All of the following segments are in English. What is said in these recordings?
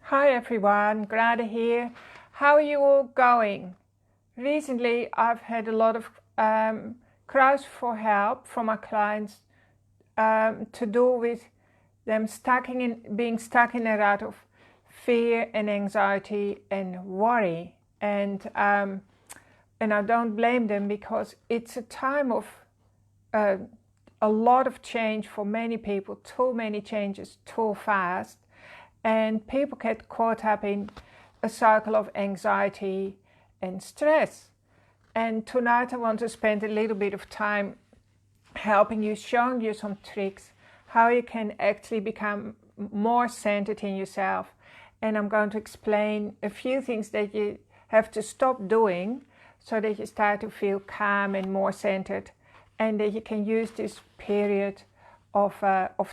Hi everyone, Grada here. How are you all going? Recently I've had a lot of cries for help from my clients to do with them being stuck in a rut of fear and anxiety and worry. And I don't blame them because it's a time of uh, a lot of change for many people, too many changes too fast. And people get caught up in a cycle of anxiety and stress. And tonight I want to spend a little bit of time helping you, showing you some tricks, how you can actually become more centered in yourself. And I'm going to explain a few things that you have to stop doing so that you start to feel calm and more centered, and that you can use this period of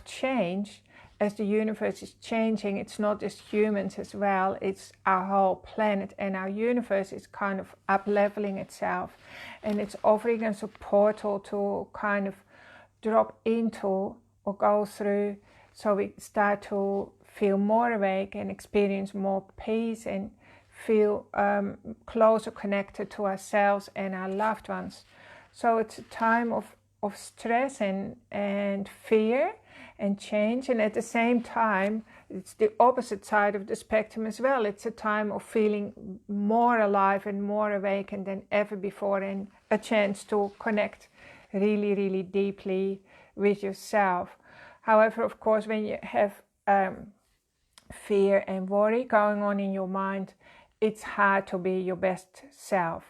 change. As the universe is changing, it's not just humans as well, it's our whole planet, and our universe is kind of up-leveling itself, and it's offering us a portal to kind of drop into or go through, so we start to feel more awake and experience more peace and feel closer connected to ourselves and our loved ones. So it's a time of stress and fear and change, and at the same time it's the opposite side of the spectrum as well. It's a time of feeling more alive and more awakened than ever before, and a chance to connect really, really deeply with yourself. However, of course, when you have fear and worry going on in your mind, it's hard to be your best self.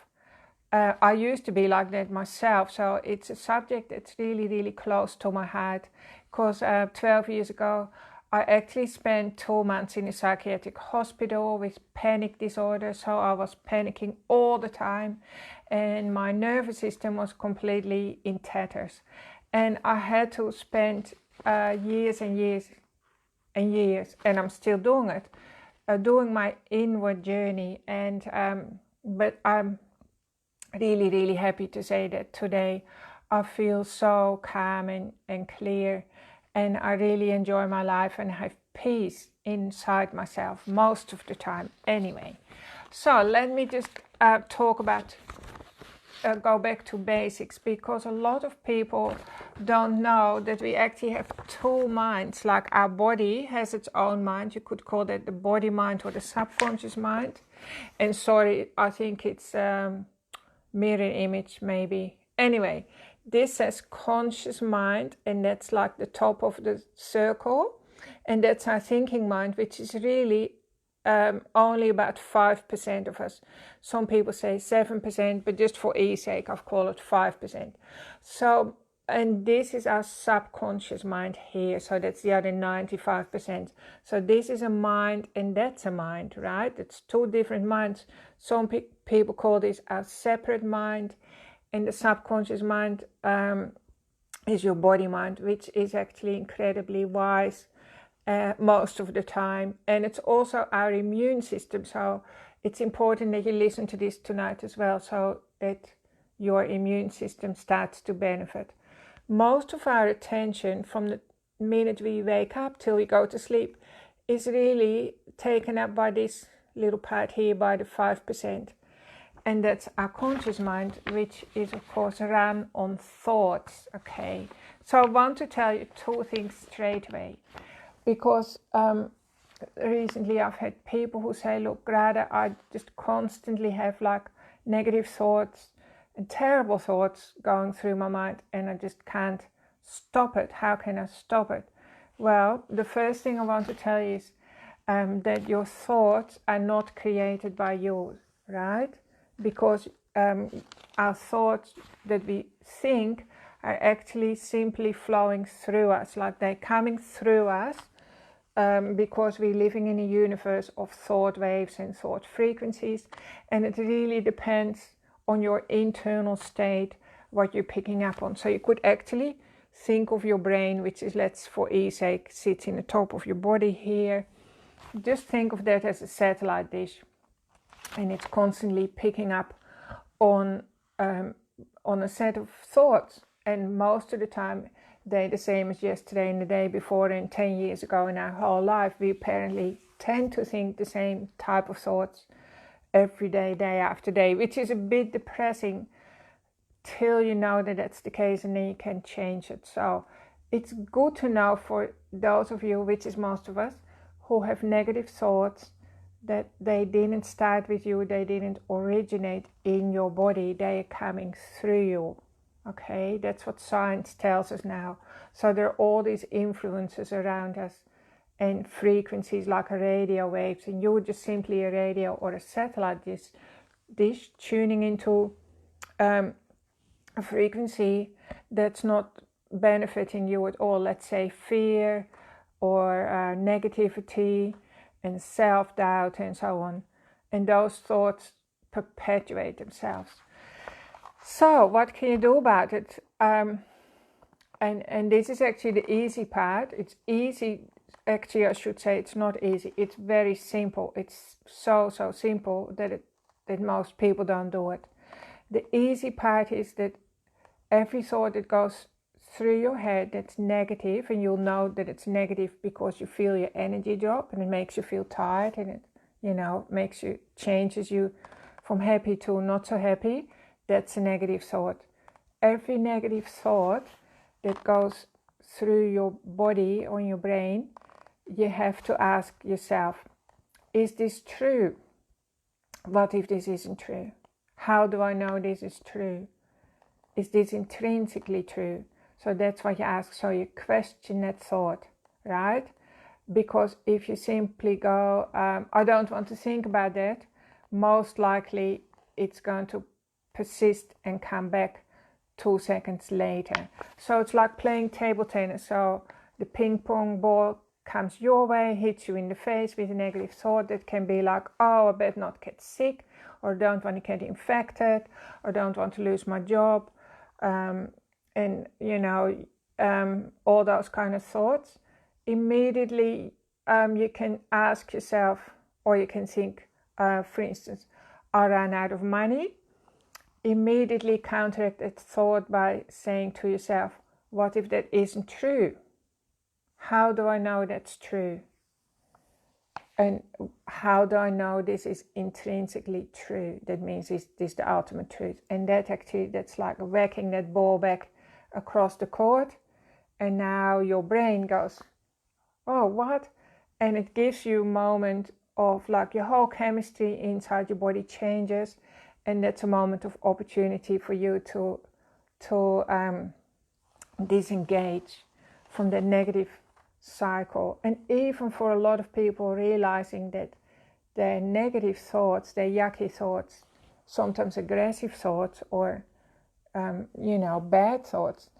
I used to be like that myself, so it's a subject that's really, really close to my heart, because 12 years ago I actually spent 2 months in a psychiatric hospital with panic disorder, so I was panicking all the time and my nervous system was completely in tatters, and I had to spend years and years and years, and I'm still doing it, doing my inward journey. And but I'm really, really happy to say that today I feel so calm and clear, and I really enjoy my life and have peace inside myself most of the time anyway. So let me just talk about go back to basics, because a lot of people don't know that we actually have two minds. Like our body has its own mind, you could call that the body mind or the subconscious mind. And sorry, I think it's mirror image maybe. Anyway, this says conscious mind, and that's like the top of the circle, and that's our thinking mind, which is really only about 5% of us. Some people say 7%, but just for ease sake I've called it 5%. So, and this is our subconscious mind here, so that's the other 95%. So this is a mind and that's a mind, right? It's two different minds. Some people call this our separate mind, and the subconscious mind is your body mind, which is actually incredibly wise most of the time, and it's also our immune system. So it's important that you listen to this tonight as well, so that your immune system starts to benefit. Most of our attention from the minute we wake up till we go to sleep is really taken up by this little part here, by the 5%, and that's our conscious mind, which is of course run on thoughts. Okay, so I want to tell you two things straight away, because recently I've had people who say, look, Grada, I just constantly have like negative thoughts and terrible thoughts going through my mind, and I just can't stop it. How can I stop it? Well, the first thing I want to tell you is that your thoughts are not created by you, right? Because our thoughts that we think are actually simply flowing through us, like they're coming through us, because we're living in a universe of thought waves and thought frequencies, and it really depends on your internal state what you're picking up on. So you could actually think of your brain, which is, let's for ease sake, sits in the top of your body here. Just think of that as a satellite dish, and it's constantly picking up on a set of thoughts, and most of the time they're the same as yesterday and the day before and 10 years ago in our whole life. We apparently tend to think the same type of thoughts every day, day after day, which is a bit depressing till you know that that's the case, and then you can change it. So it's good to know for those of you, which is most of us, who have negative thoughts, that they didn't start with you, they didn't originate in your body, they are coming through you. Okay, that's what science tells us now. So there are all these influences around us and frequencies like radio waves, and you're just simply a radio or a satellite dish tuning into a frequency that's not benefiting you at all. Let's say fear or negativity and self-doubt and so on. And those thoughts perpetuate themselves. So what can you do about it? And this is actually the easy part. It's easy. Actually, I should say it's not easy. It's very simple. It's so simple that most people don't do it. The easy part is that every thought that goes through your head that's negative, and you'll know that it's negative because you feel your energy drop and it makes you feel tired, and it changes you from happy to not so happy. That's a negative thought. Every negative thought that goes through your body or your brain, you have to ask yourself, is this true? What if this isn't true? How do I know this is true? Is this intrinsically true? So that's what you ask. So you question that thought, right? Because if you simply go, I don't want to think about that, most likely it's going to persist and come back 2 seconds later. So it's like playing table tennis. So the ping pong ball comes your way, hits you in the face with a negative thought that can be like, oh, I better not get sick, or don't want to get infected, or don't want to lose my job, and all those kind of thoughts. Immediately you can ask yourself, or you can think, for instance, I ran out of money. Immediately counteract that thought by saying to yourself, what if that isn't true? How do I know that's true? And how do I know this is intrinsically true? That means this is the ultimate truth. And that's like whacking that ball back across the court. And now your brain goes, oh, what? And it gives you a moment of like your whole chemistry inside your body changes. And that's a moment of opportunity for you to disengage from the negative cycle. And even for a lot of people, realizing that their negative thoughts, their yucky thoughts, sometimes aggressive thoughts, or bad thoughts,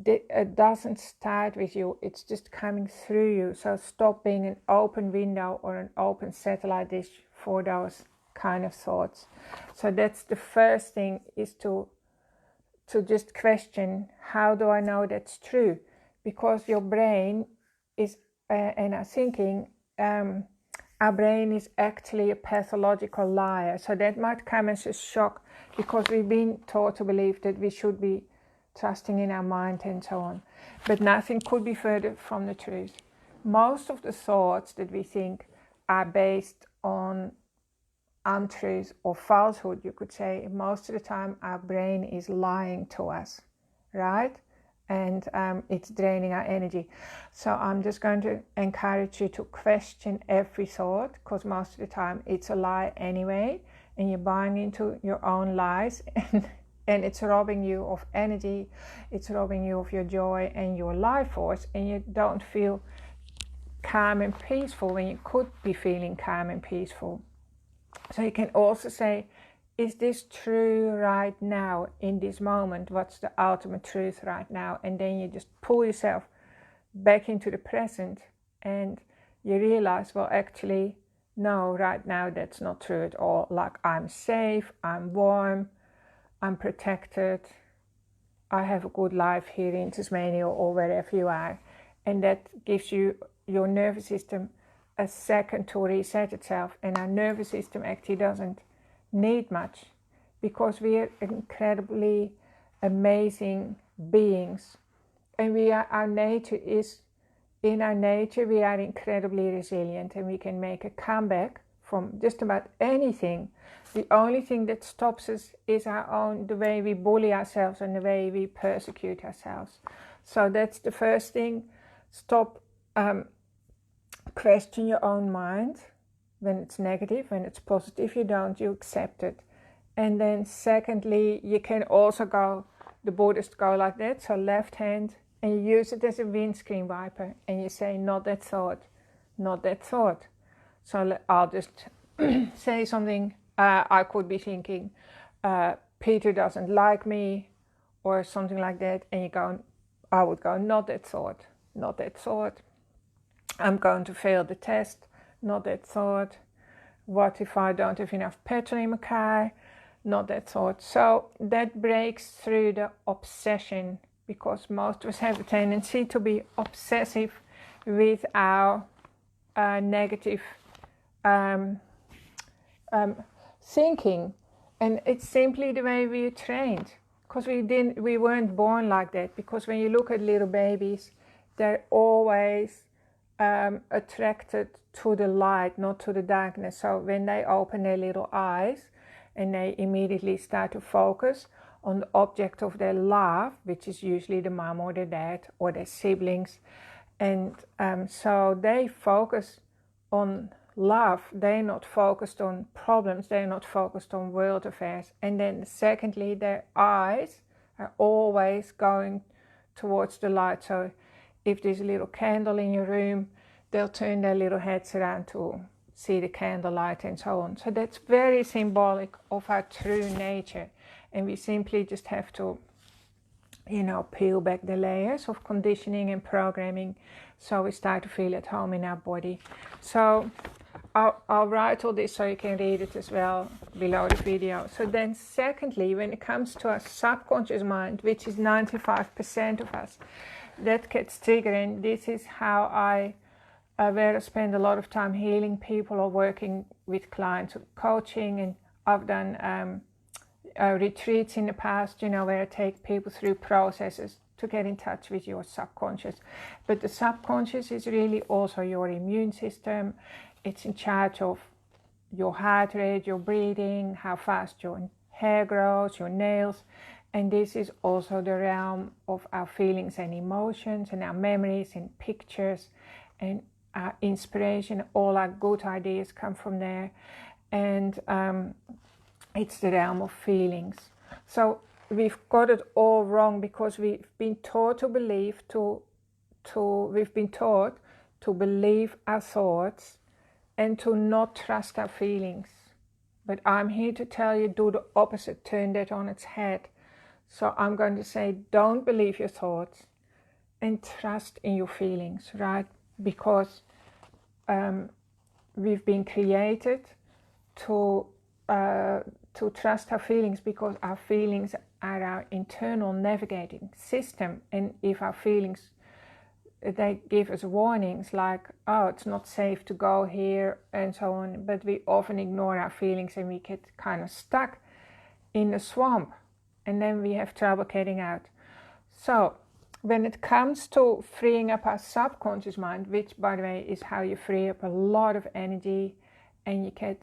it doesn't start with you, it's just coming through you. So stop being an open window or an open satellite dish for those kind of thoughts. So that's the first thing, is to just question, how do I know that's true? Because your brain is, and our thinking, our brain is actually a pathological liar. So that might come as a shock, because we've been taught to believe that we should be trusting in our mind and so on. But nothing could be further from the truth. Most of the thoughts that we think are based on untruth or falsehood, you could say. Most of the time our brain is lying to us, right? And it's draining our energy. So I'm just going to encourage you to question every thought, because most of the time it's a lie anyway, and you're buying into your own lies, and it's robbing you of energy, it's robbing you of your joy and your life force, and you don't feel calm and peaceful when you could be feeling calm and peaceful. So you can also say, is this true right now, in this moment? What's the ultimate truth right now? And then you just pull yourself back into the present, and you realize, well, actually, no, right now that's not true at all. Like, I'm safe, I'm warm, I'm protected, I have a good life here in Tasmania or wherever you are. And that gives you, your nervous system, a second to reset itself. And our nervous system actually doesn't need much, because we are incredibly amazing beings, and our nature is in our nature we are incredibly resilient and we can make a comeback from just about anything. The only thing that stops us is the way we bully ourselves and the way we persecute ourselves. So that's the first thing. Stop, question your own mind when it's negative. When it's positive, you accept it. And then secondly, you can also go, the Buddhists go like that, so left hand, and you use it as a windscreen wiper, and you say, not that thought, not that thought. So I'll just say something. I could be thinking, Peter doesn't like me, or something like that, and I would go, not that thought, not that thought. I'm going to fail the test, not that thought. What if I don't have enough petrol in my car? Not that thought. So that breaks through the obsession, because most of us have a tendency to be obsessive with our negative thinking, and it's simply the way we are trained, because we weren't born like that. Because when you look at little babies, they're always attracted to the light, not to the darkness. So when they open their little eyes and they immediately start to focus on the object of their love, which is usually the mom or the dad or their siblings, and so they focus on love. They're not focused on problems, they're not focused on world affairs. And then secondly, their eyes are always going towards the light. So if there's a little candle in your room, they'll turn their little heads around to see the candlelight and so on. So that's very symbolic of our true nature. And we simply just have to, peel back the layers of conditioning and programming, so we start to feel at home in our body. So I'll write all this so you can read it as well below the video. So then secondly, when it comes to our subconscious mind, which is 95% of us, that gets triggered. And this is how where I spend a lot of time healing people or working with clients, coaching, and I've done retreats in the past, where I take people through processes to get in touch with your subconscious. But the subconscious is really also your immune system. It's in charge of your heart rate, your breathing, how fast your hair grows, your nails. And this is also the realm of our feelings and emotions and our memories and pictures and our inspiration. All our good ideas come from there. And it's the realm of feelings. So we've got it all wrong, because we've been taught to believe our thoughts and to not trust our feelings. But I'm here to tell you, do the opposite, turn that on its head. So I'm going to say, don't believe your thoughts and trust in your feelings, right? Because we've been created to trust our feelings, because our feelings are our internal navigating system. And if our feelings, they give us warnings like, oh, it's not safe to go here and so on, but we often ignore our feelings and we get kind of stuck in the swamp, and then we have trouble getting out. So when it comes to freeing up our subconscious mind, which by the way is how you free up a lot of energy and you get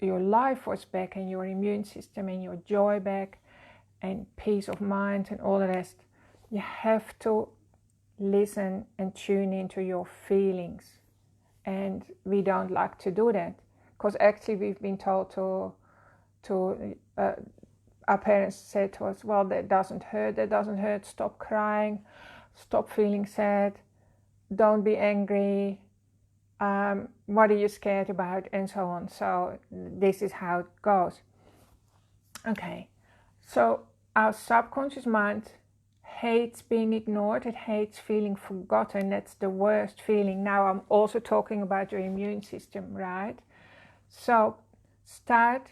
your life force back and your immune system and your joy back and peace of mind and all the rest, you have to listen and tune into your feelings. And we don't like to do that, because actually we've been told our parents said to us, well, that doesn't hurt, stop crying, stop feeling sad, don't be angry, what are you scared about, and so on. So this is how it goes. Okay, so our subconscious mind hates being ignored, it hates feeling forgotten. That's the worst feeling. Now I'm also talking about your immune system, right? So start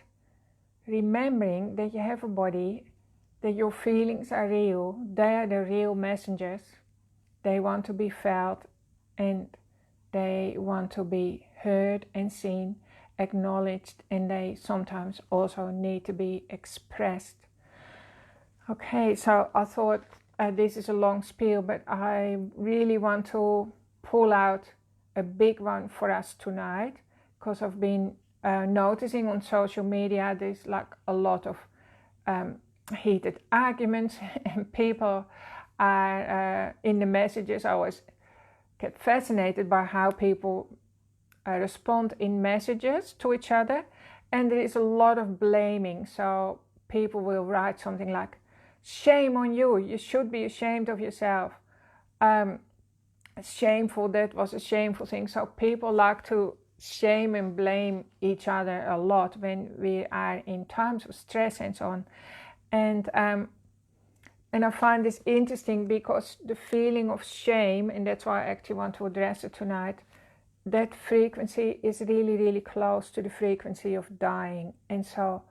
remembering that you have a body, that your feelings are real, they are the real messengers. They want to be felt and they want to be heard and seen, acknowledged, and they sometimes also need to be expressed. Okay, so I thought this is a long spiel, but I really want to pull out a big one for us tonight, because I've been noticing on social media there's like a lot of heated arguments and people are in the messages. I always get fascinated by how people respond in messages to each other, and there is a lot of blaming. So people will write something like, shame on you, you should be ashamed of yourself, shameful, that was a shameful thing. So people like to shame and blame each other a lot when we are in times of stress and so on. And I find this interesting because the feeling of shame, and that's why I actually want to address it tonight, that frequency is really, really close to the frequency of dying. And so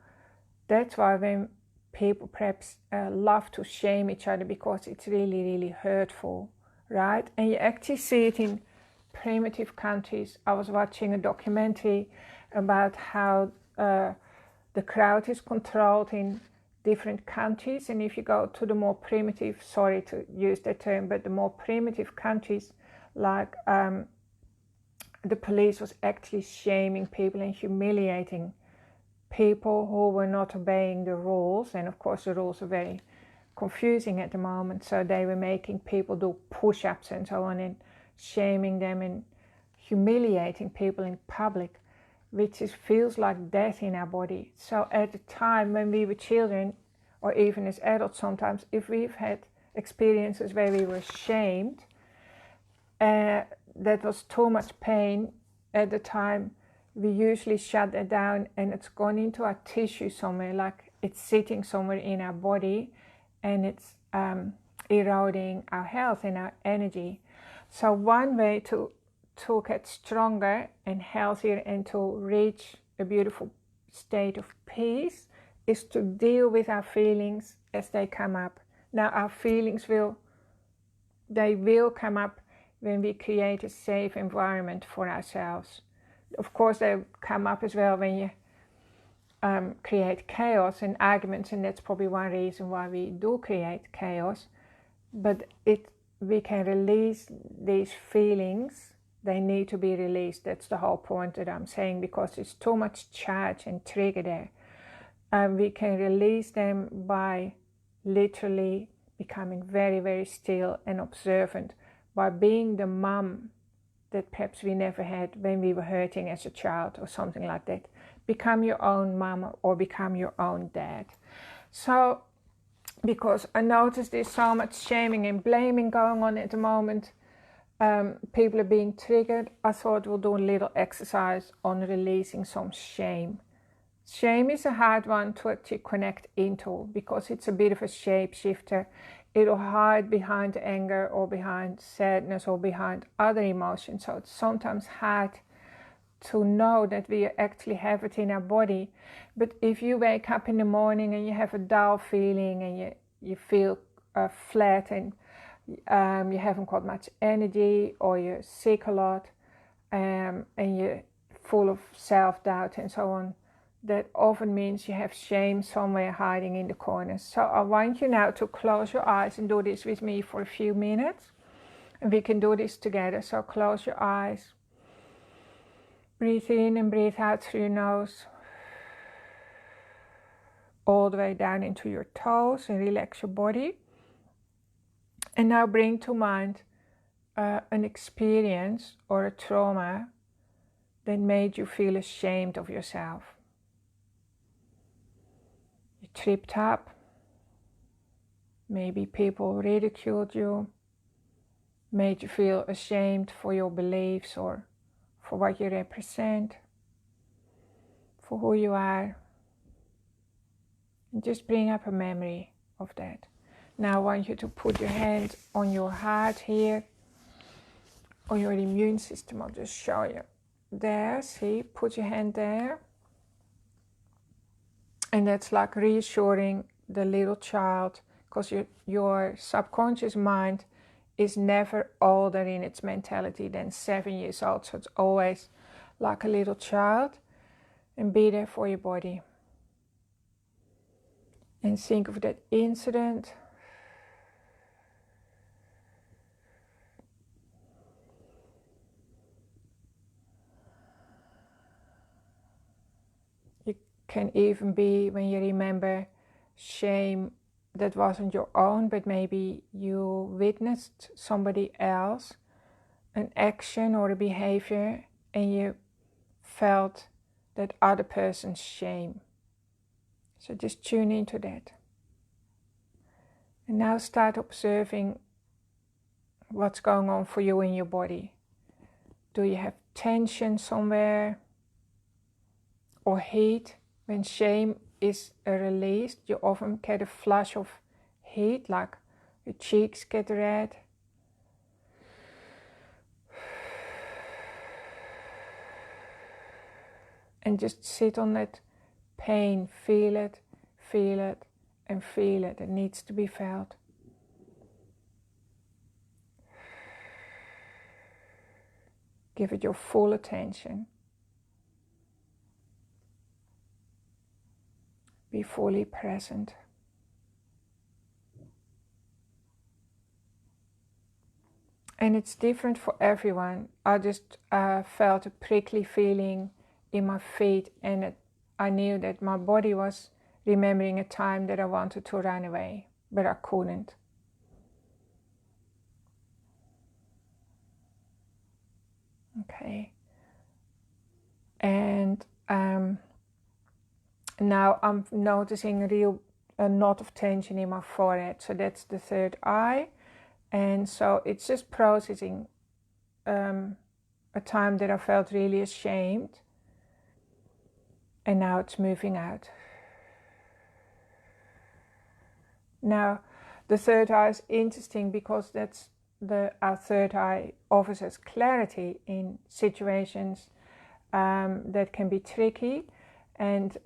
that's why when people perhaps love to shame each other, because it's really, really hurtful, right? And you actually see it in primitive countries. I was watching a documentary about how the crowd is controlled in different countries, and if you go to the more primitive, sorry to use that term, but the more primitive countries, like the police was actually shaming people and humiliating people who were not obeying the rules. And of course the rules are very confusing at the moment, so they were making people do push-ups and so on, and shaming them and humiliating people in public, which feels like death in our body. So at the time when we were children, or even as adults sometimes, if we've had experiences where we were shamed, that was too much pain at the time, we usually shut that down and it's gone into our tissue somewhere, like it's sitting somewhere in our body, and it's eroding our health and our energy. So one way to get stronger and healthier and to reach a beautiful state of peace is to deal with our feelings as they come up. Now our feelings will come up when we create a safe environment for ourselves. Of course they come up as well when you create chaos and arguments, and that's probably one reason why we do create chaos. But we can release these feelings. They need to be released. That's the whole point that I'm saying, because there's too much charge and trigger there. We can release them by literally becoming very, very still and observant, by being the mom that perhaps we never had when we were hurting as a child or something like that. Become your own mom or become your own dad. So, because I noticed there's so much shaming and blaming going on at the moment, people are being triggered, I thought we'll do a little exercise on releasing some shame. Shame is a hard one to actually connect into, because it's a bit of a shapeshifter. It'll hide behind anger or behind sadness or behind other emotions. So it's sometimes hard to know that we actually have it in our body. But if you wake up in the morning and you have a dull feeling and you feel flat and you haven't got much energy, or you're sick a lot, and you're full of self-doubt and so on, that often means you have shame somewhere hiding in the corners. So I want you now to close your eyes and do this with me for a few minutes. And we can do this together. So close your eyes. Breathe in and breathe out through your nose, all the way down into your toes, and relax your body. And now bring to mind an experience or a trauma that made you feel ashamed of yourself. You tripped up. Maybe people ridiculed you, made you feel ashamed for your beliefs or for what you represent, for who you are. And just bring up a memory of that. Now I want you to put your hand on your heart here, on your immune system. I'll just show you. There, see, put your hand there. And that's like reassuring the little child, because your subconscious mind is never older in its mentality than 7 years old. So it's always like a little child. And be there for your body. And think of that incident. can even be when you remember shame that wasn't your own, but maybe you witnessed somebody else, an action or a behavior, and you felt that other person's shame. So just tune into that. And now start observing what's going on for you in your body. Do you have tension somewhere or heat? When shame is released, you often get a flush of heat, like your cheeks get red. And just sit on that pain, feel it, and feel it. It needs to be felt. Give it your full attention. Be fully present. And it's different for everyone. I just felt a prickly feeling in my feet, and I knew that my body was remembering a time that I wanted to run away, but I couldn't. Okay. And now I'm noticing a knot of tension in my forehead. So that's the third eye. And so it's just processing a time that I felt really ashamed. And now it's moving out. Now, the third eye is interesting because that's our third eye offers us clarity in situations that can be tricky, and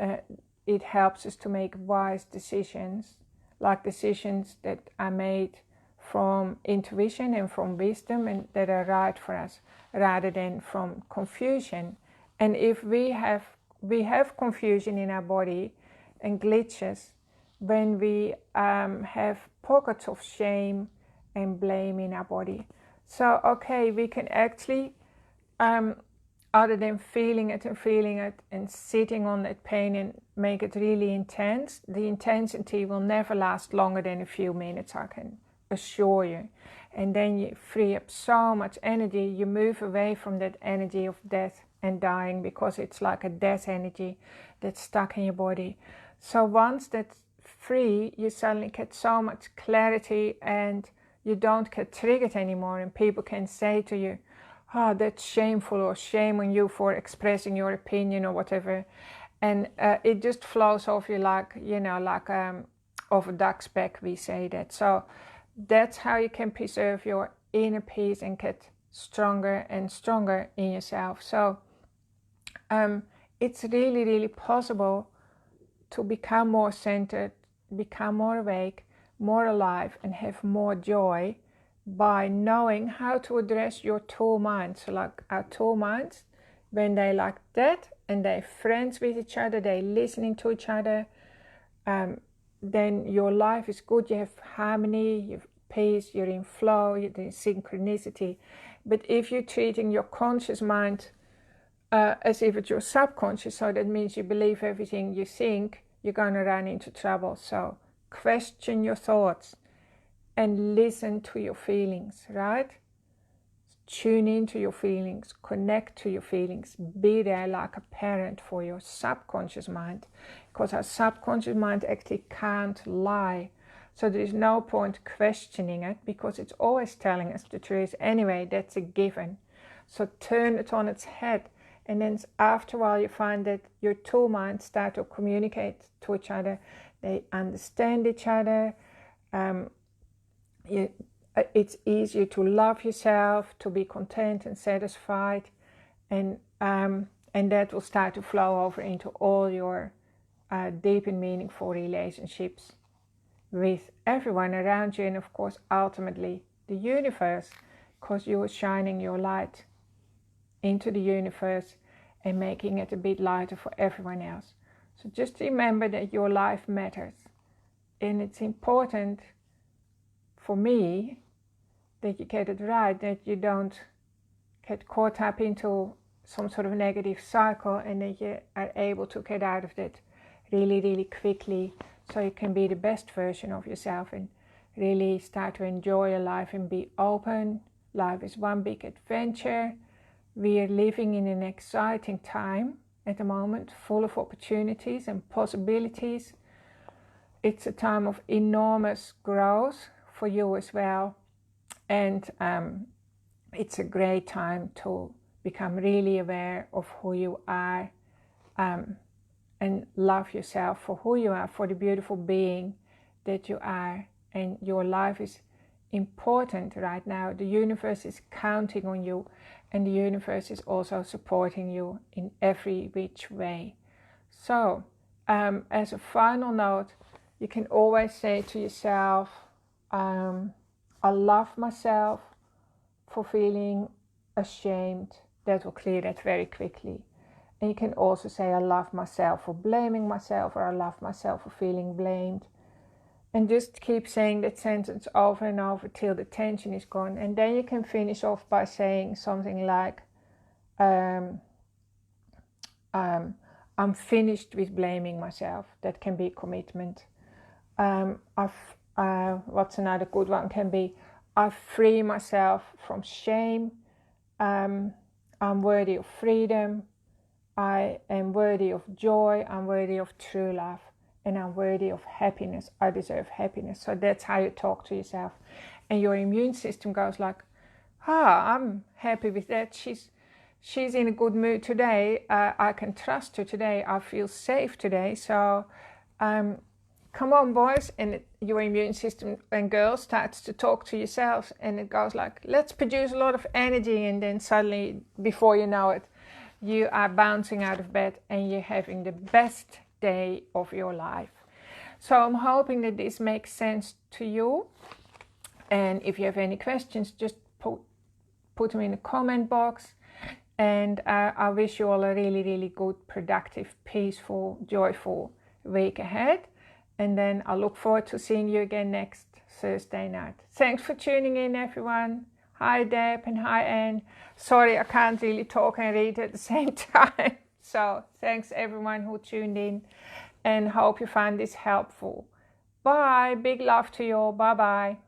it helps us to make wise decisions, like decisions that are made from intuition and from wisdom and that are right for us, rather than from confusion. And if we have confusion in our body and glitches, when we have pockets of shame and blame in our body. So, okay, we can actually, other than feeling it and sitting on that pain and make it really intense, the intensity will never last longer than a few minutes, I can assure you. And then you free up so much energy, you move away from that energy of death and dying, because it's like a death energy that's stuck in your body. So once that's free, you suddenly get so much clarity and you don't get triggered anymore, and people can say to you, oh, that's shameful, or shame on you for expressing your opinion or whatever, and it just flows off you like, off a duck's back, we say that. So that's how you can preserve your inner peace and get stronger and stronger in yourself. So it's really, really possible to become more centered, become more awake, more alive, and have more joy by knowing how to address your two minds. So like our two minds, when they like that and they're friends with each other, they're listening to each other, then your life is good. You have harmony, you have peace, you're in flow, you're in synchronicity. But if you're treating your conscious mind as if it's your subconscious, so that means you believe everything you think, you're going to run into trouble. So question your thoughts and listen to your feelings, right? Tune into your feelings, connect to your feelings, be there like a parent for your subconscious mind, because our subconscious mind actually can't lie. So there is no point questioning it, because it's always telling us the truth anyway. That's a given. So turn it on its head, and then after a while you find that your two minds start to communicate to each other. They understand each other. It's easier to love yourself, to be content and satisfied, and that will start to flow over into all your deep and meaningful relationships with everyone around you, and of course ultimately the universe, because you are shining your light into the universe and making it a bit lighter for everyone else. So just remember that your life matters, and it's important for me that you get it right, that you don't get caught up into some sort of negative cycle, and that you are able to get out of that really, really quickly, so you can be the best version of yourself and really start to enjoy your life and be open. Life is one big adventure. We are living in an exciting time at the moment, full of opportunities and possibilities. It's a time of enormous growth for you as well. And it's a great time to become really aware of who you are, and love yourself for who you are, for the beautiful being that you are. And your life is important right now. The universe is counting on you, and the universe is also supporting you in every which way. So, as a final note, you can always say to yourself, I love myself for feeling ashamed. That will clear that very quickly. And you can also say, I love myself for blaming myself, or I love myself for feeling blamed. And just keep saying that sentence over and over till the tension is gone. And then you can finish off by saying something like, I'm finished with blaming myself. That can be commitment. What's another good one can be, I free myself from shame. I'm worthy of freedom. I am worthy of joy. I'm worthy of true love. And I'm worthy of happiness. I deserve happiness. So that's how you talk to yourself. And your immune system goes like, I'm happy with that. She's in a good mood today. I can trust her today. I feel safe today. So come on, boys. And your immune system and girls starts to talk to yourselves. And it goes like, let's produce a lot of energy. And then suddenly, before you know it, you are bouncing out of bed and you're having the best day of your life. So I'm hoping that this makes sense to you. And if you have any questions, just put them in the comment box. And I wish you all a really, really good, productive, peaceful, joyful week ahead. And then I look forward to seeing you again next Thursday night. Thanks for tuning in, everyone. Hi, Deb, and hi, Anne. Sorry, I can't really talk and read at the same time. So thanks everyone who tuned in, and hope you find this helpful. Bye. Big love to you all. Bye-bye.